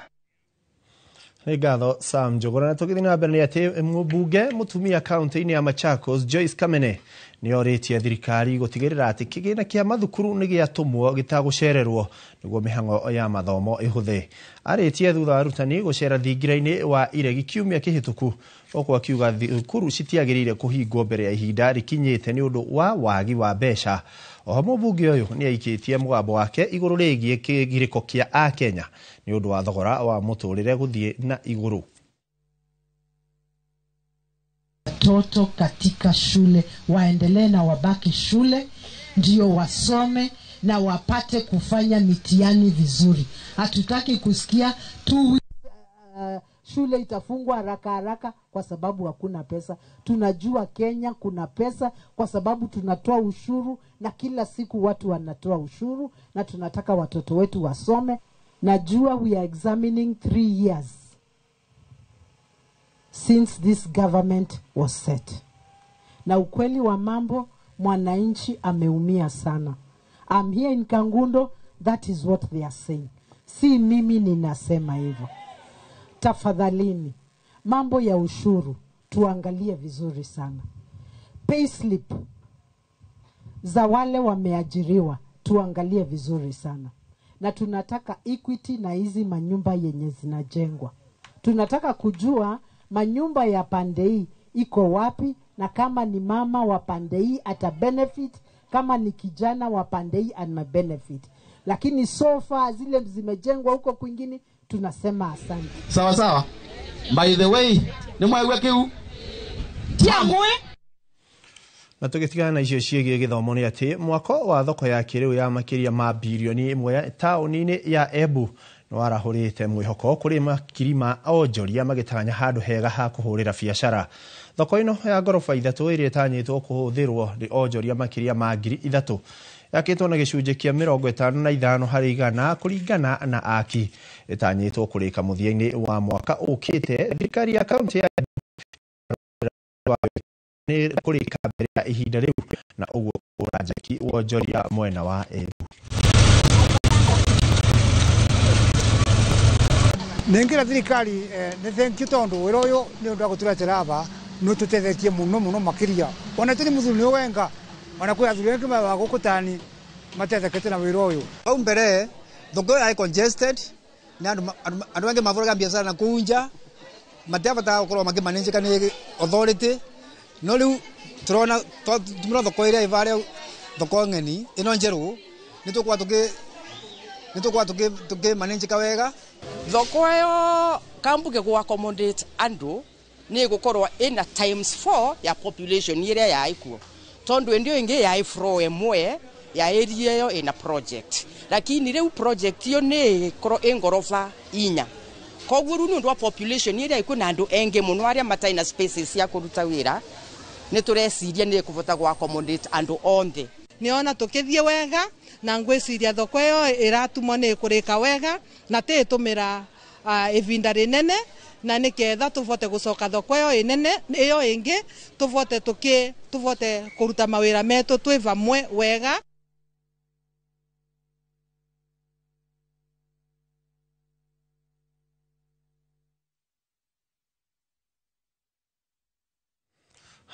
Ngatho Sam Njuguna. Na tugithii na mbere ni ati mbunge mutumia kaunti-ini ya Machakos Joyce Kamene ni oritie thirikari gutigirira ati kigina kia mathukuru ni giatumwo gitagucererwo niguo mihango ya mathomo ihuthe. Aritie thutha wa arutani gucera thingira-ini wa iregi kiumia kihituku okwa akiuga thukuru citiagirire kuhingwo mbere ya ihinda rikinyite ni undu wa wagi wa mbeca. Oho mbunge uyu ni aikitie mugambo wake iguru rigie kigiriko kia a Kenya ni undu wa thogora wa muturire guthie na iguru. Watoto katika shule waendelee na wabaki shule ndio wasome na wapate kufanya mitihani vizuri. Hatutaki kusikia tu shule itafungwa haraka kwa sababu hakuna pesa. Tunajua Kenya kuna pesa kwa sababu tunatoa ushuru na kila siku watu wanatoa ushuru na tunataka watoto wetu wasome. Najua we are examining 3 years since this government was set. Na ukweli wa mambo, mwananchi ameumia sana. I'm here in Kangundo, that is what they are saying. Si mimi ninasema hivyo. Tafadhalini, mambo ya ushuru tuangalie vizuri sana. Payslip za wale wameajiriwa tuangalie vizuri sana. Na tunataka equity na hizi manyumba yenye zinajengwa. Tunataka kujua manyumba ya pande hii iko wapi, na kama ni mama wa pande hii ata benefit, kama ni kijana wa pande hii ana benefit. Lakini so far zile zimejengwa huko kwingine tunasema asante. Sawa sawa. By the way, ni mwaigwa kiu tiamwe. Na tugitigana na icio ciĩgiĩ gĩthomo nĩ atĩ mwako wa thoko ya kĩrĩu ya makĩria ma bilioni 1 taũni-inĩ ya Embu nĩwarahũrĩte mwĩhoko kũrĩ makiri ma onjoria magĩtanya handũ hega ha kũhũrĩra biacara. Thoko ĩno ya ngoroba 3 ĩrĩa ĩtanyĩtwo kũhũthĩrwo nĩ onjoria makĩria ma 3,000 yakĩtwo na gĩcunjĩ kĩa 55 harĩ igana kũringana na aki. Ĩtanyĩtwo kũrĩka mũthia-inĩ wa mwaka ũkĩte. Thirikari ya kaunti ya ni kurika mbere ya ihinda riu na uguo uranjeki wonjoria mwena wa Embu. Nengira thirikari ni thank you tondu wira uyu ni undu guturetera aba no tutethetie muno makiria ona tuli muthuri ni wenga ona kwa athuri wengi wa gukutani matethekete na wira uyu au mbere thoko ya congested na andu wengi mavuraga biashara na kunja matavata ukorwa makimanenjeka ni authority. No riu turona tumura thoko iria ivare thoko ngeni ino njeru nitukwa tuki manenjeka wega. Thoko yo kambuge ku accommodate andu ni gukorwa ina ×4 ya population iria yaikuo tondu ndio ingi ya ifro emwe ya area yo ina project, lakini riu project yo ni ngorofa 4 koguo ru ndu wa population iria ikuo na andu engi muno aria mataina spaces ya kuruta wira ni tureciria ni kuvota gwa accommodate andu onthe. Niona tukithie wega na ngwiciria thoko yo iratumwo ni kurika wega na ti tumira ivinda rinene na niketha tuvote gucoka thoko yo inene iyo ingi tuvote kuruta mawira metu twi vamwe wega.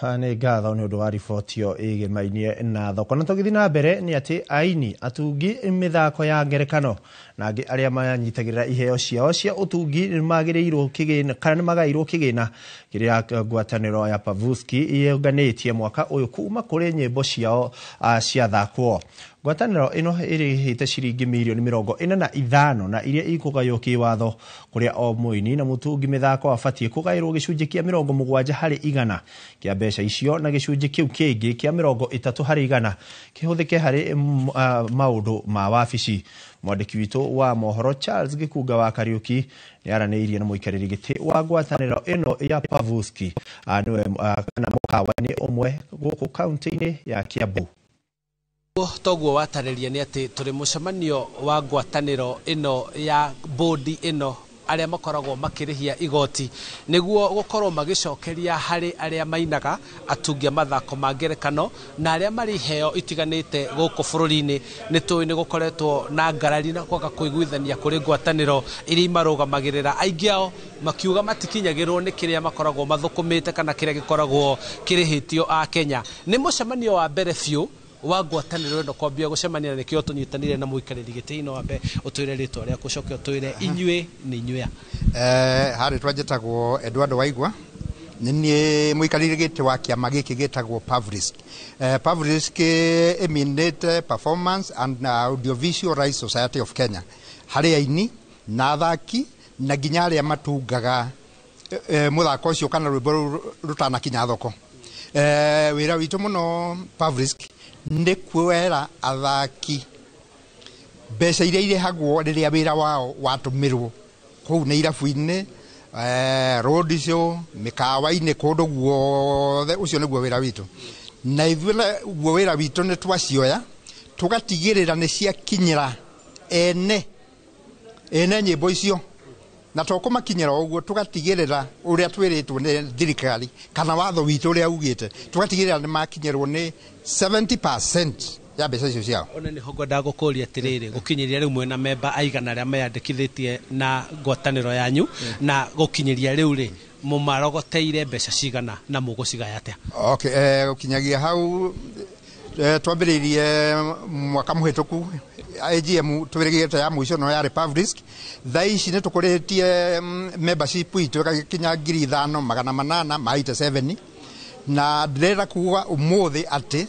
Nĩ ngatho nĩ ũndũ wa riboti ĩyo ĩgĩmainie na thoko. Na tũgĩthiĩ na mbere nĩ atĩ aini atungi mĩthako ya ngerekano na angĩ arĩa manyitagĩrĩra iheo ciao cia utungi magĩrĩirwo kĩgĩna kana nĩ magairwo kĩgĩna kĩrĩa ngwatanĩro ya Pavuski yonganĩtie mwaka ũyũ kuma kũrĩ nyĩmbo ciao ciathakwo. Ngwatanĩro ĩno ĩrĩhĩte ciringi mirioni 45 na iria ikũgaywo kĩwatho kũrĩa o mũini na mũtungi mĩthako abatiĩ kũgaĩrwo gĩcunjĩ kĩa 70% kĩa mbeca icio na gĩcunjĩ kĩu kĩngĩ kĩa 30% kĩhũthĩke harĩ maũndũ ma wabici. Mwandĩki witũ wa mohoro Charles Gĩkunga wa Kariuki nĩaranĩirie na mũikarĩri gĩtĩ wa ngwatanĩro ĩno ya Pavuski niwe kana mũkawa-inĩ ũmwe gũkũ kaunti-inĩ ya Kiambu. Toguo watarĩria nĩ atĩ tũrĩ mũcemanio wa ngwatanĩro ĩno ya bodi ĩno arĩa makoragwo makĩrĩhia igoti nĩguo gũkorwo magĩcokeria harĩ arĩa mainaga atungi mathako ma ngerekano na arĩa marĩ heo itiganĩte gũkũ bũrũri-inĩ. Nĩ tũĩ nĩ gũkoretwo na ngarari na kwaga kũiguithania kũrĩ ngwatanĩro iria imarũgamagĩrĩra, aingĩ ao makiuga matikinyagĩrwo nĩ kĩrĩa makoragwo mathũkũmĩte kana kĩrĩa gĩkoragwo kĩrĩhĩtio a Kenya. Nĩ mũcemanio wa mbere biũ wa ngwatanĩro ĩno kwambia gũcemania nĩkĩo tũnyitanire na mũikarĩri gĩtĩ ino wambe ũtwĩre rĩtwa rĩa gũcokia ũtwĩre inyuĩ nĩ inyuĩ harĩ twanjĩtagwo Edward Waigwa nĩ mũikarĩri gĩtĩ wa kĩama gĩkĩ gĩtagwo Pavuski. Pavuski eminate performance and audiovisual rights society of Kenya harĩ aini na athaki na nginya arĩa matungaga mũthako ũcio kana rwĩmbo rũtanakinya thoko. Wĩra witũ mũno Pavuski nĩ kuoera athaki mbeca iria irĩhagwo rĩrĩa wĩra wao watũmĩrwo kũu nĩ irabu-inĩ road show mĩkawa-inĩ kũndũ guothe. Ũcio nĩguo wĩra witũ na ithuĩ guo wĩra witũ nĩ twacioya tũgatigĩrĩra nĩ ciakinyĩra ene nyĩmbo icio na tũkũmakinyĩra ũguo tũgatigĩrĩra ũrĩa twĩrĩtwo nĩ thirikari kana watho witũ ũrĩa ugĩte tũgatigĩrĩra nĩ makinyĩrwo nĩ 70% ya mbeca icio ciao. Ona nĩ hongo ndagũkũria atĩrĩrĩ gũkinyĩria rĩu mwena memba aigana arĩa meyandĩkithĩtie na ngwatanĩro yanyu na gũkinyĩria rĩu rĩ mũmarogoteire mbeca cigana na mũgũcigaya atĩa? Okay, gũkinyagia hau twambĩrĩirie mwaka mũhĩtũku AGM twĩrĩgĩte ya mũico no ya Pavuski. Thaa ici nĩ tũkũrĩtie membership itũ ĩgakinya 5,887 na ndĩrenda kuuga ũmũthĩ atĩ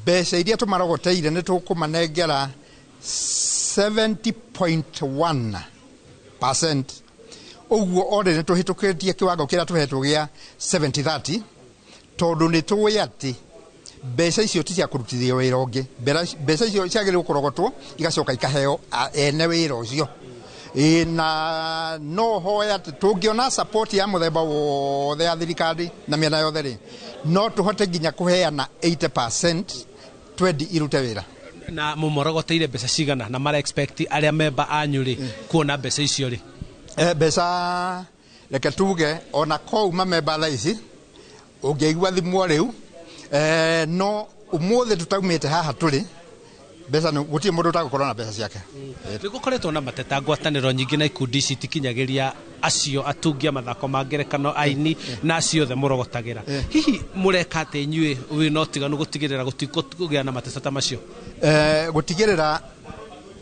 mbeca iria tũmarogoteire nĩ tũkũmanengera 70.1%. Ũguo othe nĩ tũhĩtũkĩtie kĩwango kĩrĩa tũhetwo gĩa 70-30 tondũ nĩ tũĩ atĩ mbeca icio ti cia kũrutithio wĩra ũngĩ. Mbeca icio ciagĩrĩirwo kũrogotwo igacoka ikaheo ene wĩra ũcio. Na no hoya atĩ tũngĩona support ya mũthemba wothe ya thirikari na mĩena yothe rĩ no tũhote nginya kũheana 80% twendi irute wĩra. Na mũmorogoteire mbeca cigana na mara expect arĩa memba anyu rĩ kuona mbeca icio rĩ? Mbeca reke tuge ona kouma memba thaa ici ũngĩigua thimwo rĩu no ũmũthĩ tũtaumĩte haha tũrĩ mbeca gũtirĩ mũndũ ũtagũkorwo na mbeca ciake. Nĩ gũkoretwo na mateta ngwatanĩro nyingĩ na ikundi ici itikinyagĩria acio atungia mathako ma ngerekano aini na acio othe mũrogotagĩra. Hihi mũreka atĩ inyuĩ wĩna ũtiganu gũtigĩrĩra gũtikũgĩa na mateta ta macio? Gũtigĩrĩra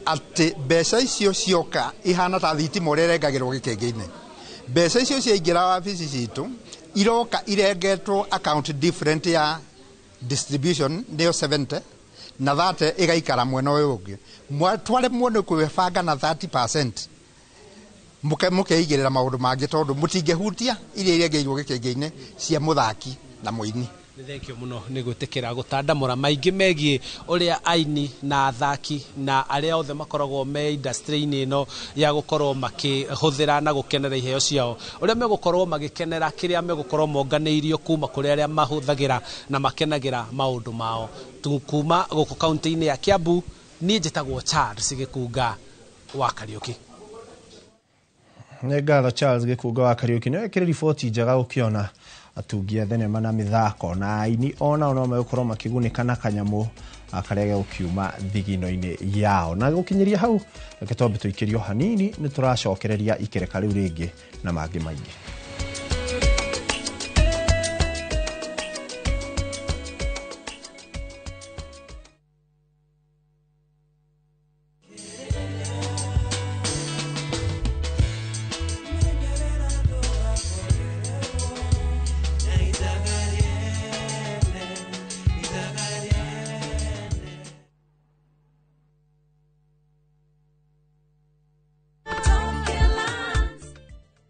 atĩ mbeca icio cioka ihana ta thitima ũrĩa irengagĩrwo gĩkĩngĩ-inĩ. Mbeca icio ciaingĩra wabici citũ iroka irengetwo account different ya distribution nĩyo 70 na 30 ĩgaikara mwena ũyũ ũngĩ. Tware muone kwĩbanga na 30% mũkeigĩrĩra maũndũ mangĩ tondũ mũtingĩhutia iria irengĩirwo gĩkĩngĩ-inĩ cia mũthaki na mũini. Thank you muno nĩ gwĩtĩkĩra gũtandamũra maingĩ megiĩ ũrĩa aini na athaki na arĩa othe makoragwo me industry-inĩ ĩno ya gũkorwo makĩhũthĩra na gũkenera iheo ciao ũrĩa megũkorwo magĩkenera kĩrĩa megũkorwo monganĩirio kuma kũrĩ arĩa mahũthagĩra na makenagĩra maũndũ mao. Kuma gũkũ kaunti-inĩ ya Kiambu niĩ njĩtagwo Charles Gĩkunga wa Kariuki. Nĩ ngatho Charles Gĩkunga wa Kariuki nĩ wekĩrĩ riboti njega ũkĩona atungia thenema na mĩthako na aini ona no megũkorwo makĩgunĩka na kanyamũ karĩa gũkiuma thigino-inĩ yao. Na gũkinyĩria hau reke twambe tũikĩrio hanini nĩ tũracokereria ikereka rĩu rĩngĩ na mangĩ maingĩ.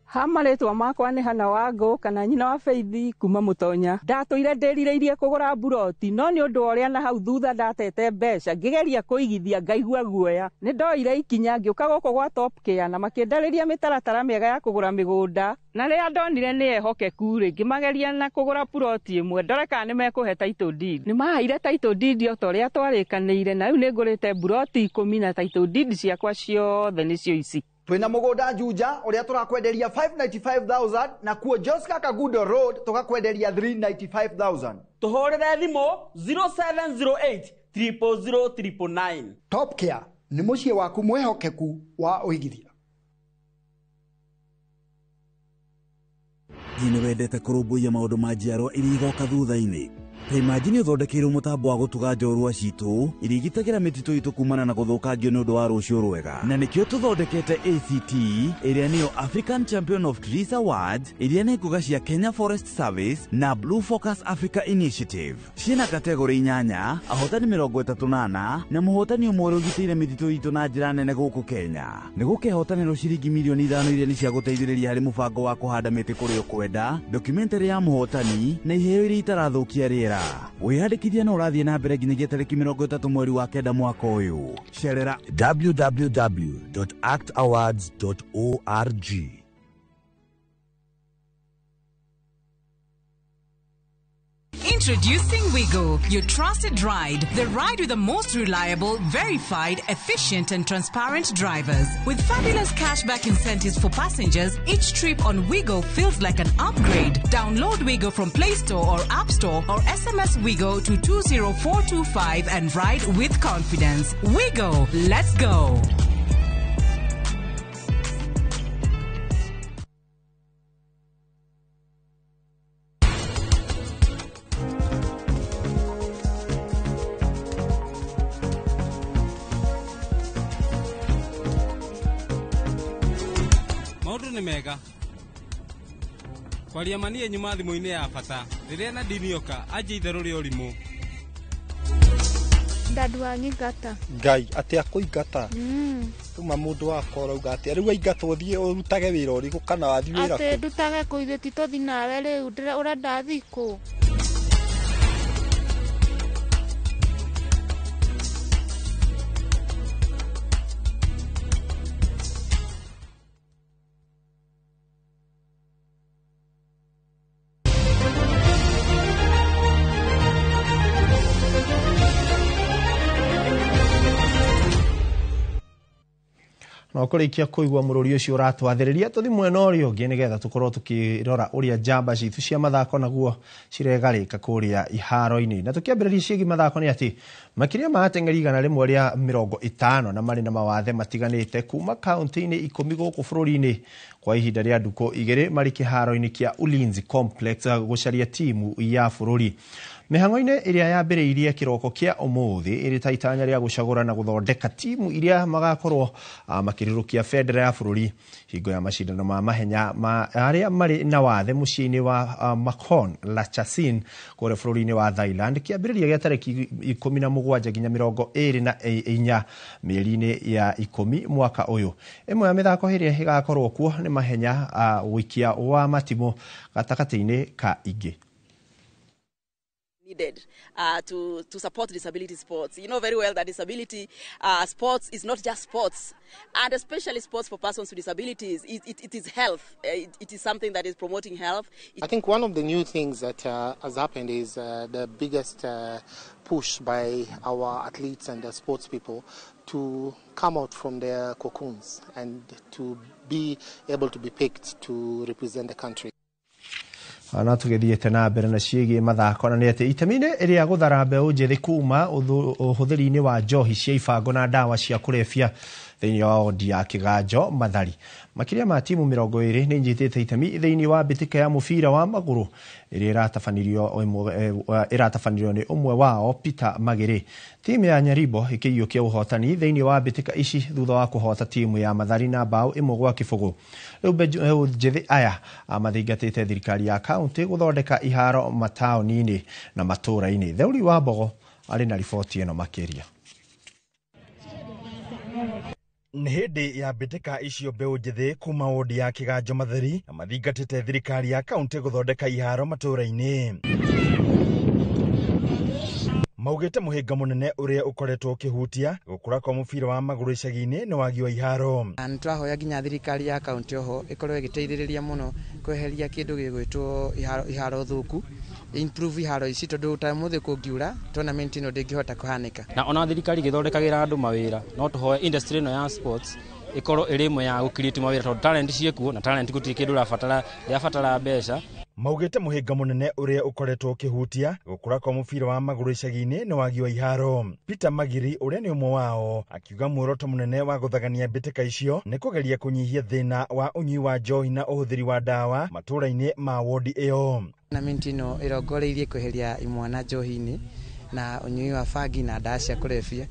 Hamaretwa makwa nĩ Hana Wango kana nyina wa Feithi kuma Mutonya. Ndatũire ndĩrirĩirie kũgũra buroti no nĩ ũndũ ũrĩa na hau thutha ndatete mbeca ngĩgeria kũigithia ngaigua guoya. Nĩ ndoire ikinya ngĩũka gũkũ gwa Top Care na makĩndarĩria mĩtaratara mĩega ya kũgũra mĩgũnda. Na rĩrĩa ndonire nĩ ehokeku rĩ ngĩmageria na kũgũra buroti ĩmwe ndore kana nĩ mekũhe title deed. Nĩ maheire title deed o ta ũrĩa twarĩkanĩire na rĩu nĩ ngũrĩte buroti 10 na title deed ciakwa ciothe nĩcio ici. Twina mũgũnda Juja ũrĩa tũrakwenderia 595,000 na kuo Josca Kagundo Road tũgakwenderia 395,000. Tũhũrĩre thimũ 0708 000 999. Top Care nĩ mũciĩ waku mwehokeku wa ũigithia. Nĩ wendete kũrũmbũiya maũndũ ma njiarwa iria igoka thutha-inĩ. Imagine ũthondekeirwo mũtambo wa gũtuga njorua citũ iria igitagĩra mĩtitũ itũ kumana na gũthũkangio nĩ ũndũ wa rũciũ rwega. Na nĩkĩo tũthondekete ACT ĩrĩa nĩyo African Champion of Trees Awards iria nĩ nguga cia Kenya Forest Service na Blue Focus Africa Initiative. Ciĩna kategori 8, ahotani 38 na mũhotani ũmwe ũgitĩire mĩtitũ itũ na njĩra nene gũkũ Kenya. Nĩ gũkehotanĩrwo ciringi milioni 5 iria nĩ cia gũteithĩrĩria harĩ mũbango wa kũhanda mĩtĩ kũrĩa ũkwenda, documentary ya mũhotani na iheo iria itarathũkia rĩera. Wĩyandĩkithia na ũrathiĩ na mbere nginyagia tarĩki 30 mweri wa kenda mwaka ũyũ. Cerera www.actawards.org. Introducing Wigo, your trusted ride. The ride with the most reliable, verified, efficient and transparent drivers. With fabulous cashback incentives for passengers, each trip on Wigo feels like an upgrade. Download Wigo from Play Store or App Store or SMS Wigo to 20425 and ride with confidence. Wigo, let's go. Mega kwaria manie nyuma thimũ-inĩ ya bata rĩrĩa na ndinioka aje itherũ rĩa ũrimũ ndadu angigata ngai atĩ akũingata tuma mũndũ wakwa rauga atĩ rĩu aingatwo thiĩ ũrutage wĩra ũrĩkũ kana wathiĩ wĩra atĩ ndutage kũithĩ titũthi nawe rĩu ũrenda thikũ no kũrĩkia kũigua mũrũri ũcio ũratwathĩrĩria tũthi mwena ũrĩa ũngĩ nĩgetha tũkorwo tũkĩrora ũrĩa njamba citũ cia mathako naguo ciregarĩka kũrĩa iharo-inĩ. Na tũkĩambĩrĩria ciĩgiĩ mathako nĩ atĩ makĩria ma ateng'eri 150 na marĩ na mawathe matiganĩte kuma kaunti-inĩ 10 gũkũ bũrũri-inĩ kwa ihinda rĩa ndukũ 2 marĩ kĩharo-inĩ kĩa Ulinzi Complex gũcaria timu ya bũrũri. Mĩhang'o-inĩ ĩrĩa yambĩrĩirie kĩroko kĩa ũmũthĩ ĩrĩ ta itanya rĩa gũcagũra na gũthondeka timu iria magakorwo makĩrirũkia bendera ya bũrũri hingo ya macindano ma mahenya arĩa marĩ na wathe mũciĩ-inĩ wa Makon Lachasin kũrĩa bũrũri-inĩ wa Thailand kĩambĩrĩria gĩa tarĩki 17 nginya 24 mĩeri-inĩ ya 10 mwaka ũyũ. Ĩmwe ya mĩthako ĩrĩa ĩgakorwo kuo nĩ mahenya gũikia wa matimũ gatagatĩ-inĩ ka ingĩ. Needed to support disability sports. You know very well that disability sports is not just sports, and especially sports for persons with disabilities. It is health. It is something that is promoting health. I think one of the new things that has happened is the biggest push by our athletes and the sports people to come out from their cocoons and to be able to be picked to represent the country. Na tũgĩthiĩte na mbere na ciĩgiĩ mathako na nĩ atĩ itemi-inĩ ĩrĩa gũthara mbeũ njĩthĩ kuma ũhũthĩri-inĩ wa njohi cia ibango na ndawa cia kũrebia thĩinĩ wa wodi ya Kĩganjo Mathari. Makĩria ma timu 20 nĩ inyitĩte itemi thĩinĩ wa mbĩtĩka ya mũbira wa magũrũ ĩrĩa ĩratabanĩrio nĩ ũmwe wao Peter Magere. Timu ya Nyaribo ĩkĩiyũkia ũhotani thĩinĩ wa mbĩtĩka ici thutha wa kũhota timu ya Mathari na mbaũ 1-0. Rĩu mbeũ njĩthĩ aya mathingatĩte thirikari ya kaunti gũthondeka iharo mataũni-inĩ na matũũra-inĩ. Theuri wa Mbogo arĩ na riboti ĩno makĩria. nĩ hĩndĩ ya mbĩtĩka icio mbeũ njĩthĩ kuma wodi ya Kĩganjo Matheri na mathingatĩte thirikari ya kaunti gũthondeka iharo matũũra-inĩ. Maugĩte mũhĩnga mũnene ũrĩa ũkoretwo ũkĩhutia gũkũra kwa mũbira wa magũrũ icagi-inĩ nĩ wagi wa iharo. Nĩtũrahoya nginya thirikari ya kaunti oho ĩkorwo ĩgĩteithĩrĩria mũno kweheria kĩndũ gĩgwĩtwo iharo thũku, improve iharo ici tondũ ũmũthĩ kũngiura tournament ĩno ndĩngĩhota kũhanĩka. Na ona thirikari gĩthondekagĩra andũ mawĩra, no tũhoe industry ĩno ya sports ĩkorwo ĩrĩ ĩmwe ya gũkirĩti mawĩra tondũ talent ciĩkuo na talent gũtirĩ kĩndũ ĩrabatara mbeca. Maugĩte mũhĩnga mũnene ũrĩa ũkoretwo ũkĩhutia gũkũra kwa mũbira wa magũrũ icagi-inĩ nĩ wagi wa iharo. Peter Magiri ũrĩa nĩ ũmwe wao akiuga muoroto mũnene wa gũthagania mbĩtĩka icio nĩ kũgeria kũnyihia thĩna wa ũnyui wa njohi na ũhũthĩri wa ndawa matũũra-inĩ ma wodi ĩyo. Tournament ĩno ĩrongoreirie kweheria imwana njohi-inĩ na ũnyui wa bangi na ndawa cia kũrebia.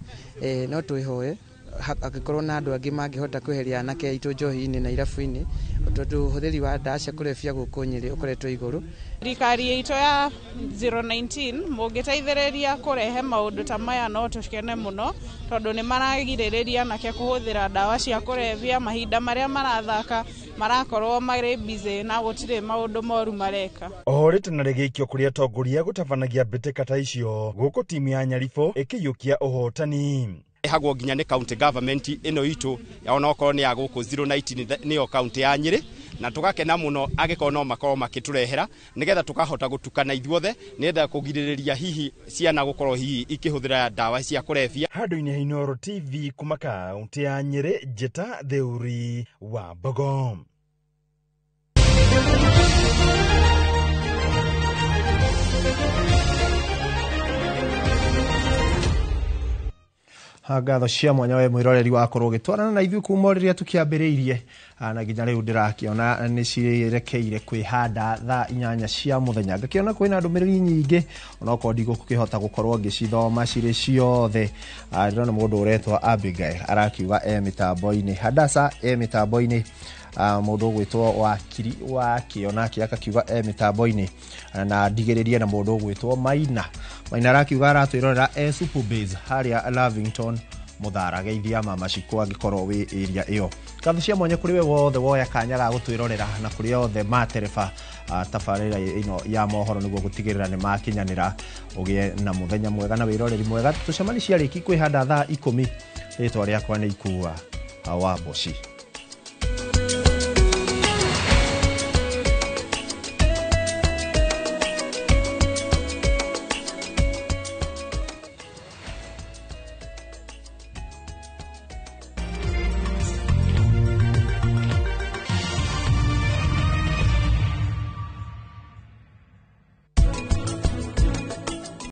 No twĩhoe angĩkorwo na andũ angĩ mangĩhota kweheria anake aitũ njohi-inĩ na irabu-inĩ tondũ ũhũthĩri wa ndawa cia kũrebia gũkũ Nyĩrĩ ũkoretwo igũrũ. Thirikari itũ ya 019 mũngĩteithĩrĩria kũrehe maũndũ ta maya no tũkene mũno tondũ nĩ maragirĩrĩria anake kũhũthĩra ndawa cia kũrebia mahinda marĩa marathaka marakorwo marĩ busy na gũtirĩ maũndũ moru mareka. Oho rĩtana rĩgĩikio kũrĩ atongoria gũtabanagia mbĩtĩka ta icio gũkũ timu ya Nyaribũ ĩkĩiyũkia ũhotani. Hagwo nginya nĩ county government ĩno itũ ya ona okorwo nĩ ya gũkũ 019 nĩyo county ya Nyĩrĩ na tũgakena mũno angĩkorwo no makorwo makĩtũrehera nĩgetha tũkahota gũtukana ithuothe nĩgetha kũgirĩrĩria hihi ciana gũkorwo hihi ikĩhũthĩra ndawa cia kũrebia. Handũ-inĩ ha Inooro TV kuma kaunti ya Nyĩrĩ, Njeta Theuri wa Mbogo. Ngatho cia mwanya we mwiroreri wakorwo gitwarana na ithuĩ kuma rĩrĩa tũkĩambĩrĩirie na nginya rĩu ndĩrakĩona nĩ cirekeire kwĩhanda thaa 8 cia mũthenya. Ngakĩona kwĩna ndũmĩrĩri nyingĩ onokorwo ndigũkĩhota gũkorwo ngĩcithoma cirĩ ciothe. Ndĩrona mũndũ ũretwo Abigail arakiuga mĩtambo-inĩ, Hadasa mĩtambo-inĩ, mũndũ ũgwĩtwo wakiri wa kĩona akakiuga mĩtambo-inĩ na ndigĩrĩrie na mũndũ ũgwĩtwo Maina arakiuga aratwĩrorera Super Base harĩa Lavington Muthara geithia mama cikwa angĩkorwo wĩ area ĩyo. Ngatho cia mwanya kũrĩ we wothe woya kanya ga gũtwĩrorera na kũrĩ othe matereba tabarĩra ĩno ya mohoro nĩguo gũtigĩrĩra nĩ makinyanĩra. Ũgĩe na mũthenya mwega na wĩroreri mwega. Tũcemani ciarĩki kwĩhanda thaa 10. Rĩtwa rĩakwa nĩ Ikua wa Boci.